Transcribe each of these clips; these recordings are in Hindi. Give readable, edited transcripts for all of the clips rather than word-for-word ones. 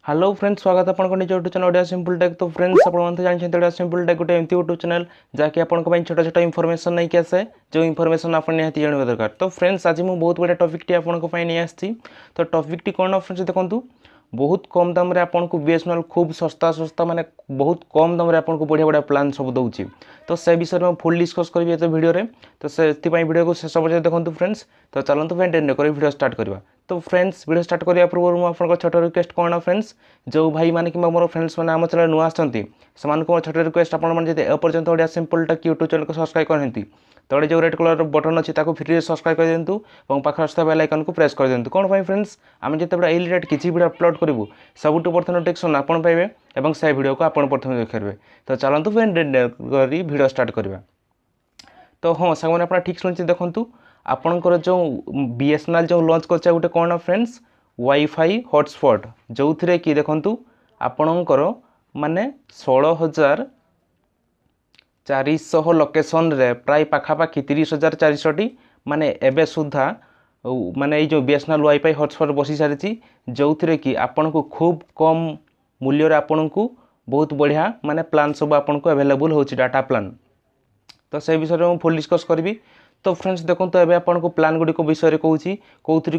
हेलो फ्रेंड्स, स्वागत है आपको निज YouTube channel Odia simple tech. तो फ्रेंड्स आप जानते ओडिया सिंपल टेक गोटे एमती यूट्यूब चैनल जहाँकि आपको छोटा छोटा इनफॉरमेशन नहीं कि आसे जो इनफॉरमेशन आप निहाती जानवा दरकार। तो फ्रेंड्स आज मुझे बहुत बड़ा टॉपिक आपको नहीं आसी। तो टॉपिक कौन फ्रेंड्स देखो, बहुत कम दाम रे आपको बीएसएनएल खूब सस्ता सस्ता माने बहुत कम दाम रे आपको बढ़िया बढ़िया प्लान सब दूसरी। तो से विषय में फुल डिस्कस करी ये वीडियो रे। तो से वीडियो को शेष पर्यटन देखो फ्रेंड्स। तो चलते फ्रेंड कर वीडियो स्टार्ट करवा। तो फ्रेंड्स वीडियो स्टार्ट करने पूर्व मुझे छोट रिक्वेस्ट कौन फ्रेंड्स, जो भाई मैंने कि मोर फ्रेंड्स मैंने आम चैनल नुआ आसती से छोट रिक्वेस्ट आपंत Odia simple tech YouTube channel को सब्सक्राइब करते तले जो रेड कलर बटन अच्छी फ्री सब्सक्राइब कर दिंतु और पाखे आसुवा बेल आइकन को प्रेस कर दिंतु। कौन फ्रेंड्स आम जो रिलेटेड किसी वीडियो अपलोड करूँ सबुठ प्रथम नोटिफिकेशन आप पाइबे और से वीडियो को आप प्रथम देखिए। तो चलतु वीडियो स्टार्ट करवा। तो हाँ सांग मैंने ठीक शुणी देखूँ आपणकर जो बीएसएनएल जो लॉन्च कर गोटे कौन फ्रेंड्स वाईफाई हॉटस्पॉट जो थे कि देखूँ आपणकर माने 16,400 लोकेशन रे प्राय पाखापाखि 30,400 माने एबे सुधा माने ये जो बीएसएनएल वाईफाई हॉटस्पॉट बसी सारी जो थे कि आपन को खूब कम मूल्य आपन को बहुत बढ़िया माने प्लान सब आपन को अवेलेबल होची डाटा प्लान। तो से विषय में फुल डिस्कस करी। तो फ्रेंड्स देखो तो एबे आपन को प्लान गुडी को विषय कहूँ कौथि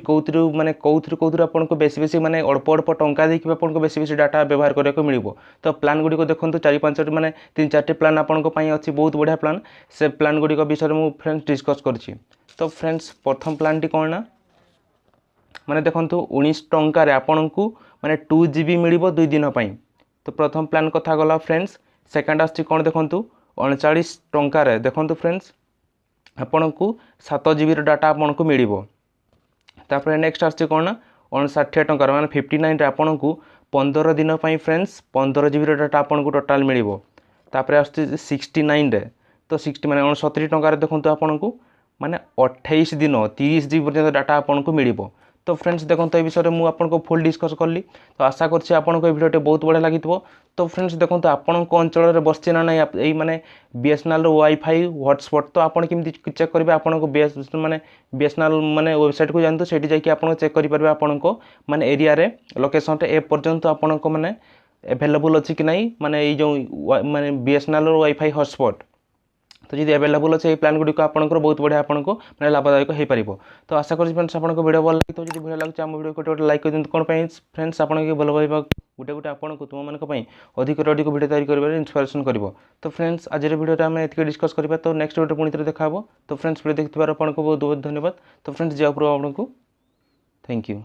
माने कौथि आपन को बेसी बेसी माने अल्प अल्प टंका देखिए आपन को बेसी बेसी डाटा व्यवहार करने को मिलिबो। तो प्लान गुडी को देखो 4-5 माने 3-4 प्लान आपन को पई अछि बहुत बढ़िया प्लान। से प्लान गुडी को विषय में फ्रेंड्स डिस्कस करछि। तो फ्रेंड्स प्रथम प्लान टी कोन ना माने देखो 19 टंका आपन को माने 2 GB मिलिबो 2 दिन पई। तो प्रथम प्लान कथा गला फ्रेंड्स। सेकंड आछि कोन देखो 39 टंका देखो फ्रेंड्स आपन को 7 GB डाटा आपन को मिलिबो। तापर नेक्स्ट आछि कोन 59 टंका माने 59 रे आपन को 15 दिन पई फ्रेंड्स 15 GB डाटा आपन को टोटल मिलिबो। तापर आछि 69 रे। तो 60 माने 69 टंका रे देखंतु आपन को माने 28 दिन 30 GB पर्यंत डाटा आपन को मिलिबो। तो फ्रेंड्स देखो तो विषय में मुझे आपको फुल डिस्कस कली। तो आशा करछि आपको वीडियो बहुत बढ़िया लगी। तो फ्रेंड्स देखो तो आपण अंचल में बसचे ना ना यही माने बीएसएनएल वाईफाई हॉटस्पॉट तो आपन केमती चेक करेंगे आपन को माने बीएसएनएल माने वेबसाइट को जानते सेठी जाकि आपन चेक करि परबे आपन को माने एरिया रे लोकेशन रे ए पर्यंत आपन को माने अवेलेबल अछि कि नहीं माने ये जो माने बीएसएनएल वाईफाई हॉटस्पॉट। तो जी अवेलेबल अच्छे ये प्लान गुड़िक आपंकर बहुत बढ़िया आपको मैंने लाभदायक हो पार। तो आशा करी फ्रेंड्स आपको वीडियो भल लगी। तो जी भल लगे आम वीडियो गोटे लाइक कर दिखाँ कौन फ्रेंड्स आपको भल पाइबा गोटे गोटे आपको तुम मानी अधिक अधिक वीडियो तैयारी कर इंस्पिरेसन कर। तो फ्रेंड्स आज वीडियो आम ये डिस्कस करवा। तो नेक्स्ट वीडियो पुणी देखा। तो फ्रेंड्स वीडियो देखिए आपको बहुत बहुत धन्यवाद। तो फ्रेंड्स जय प्रभु आपको थैंक यू।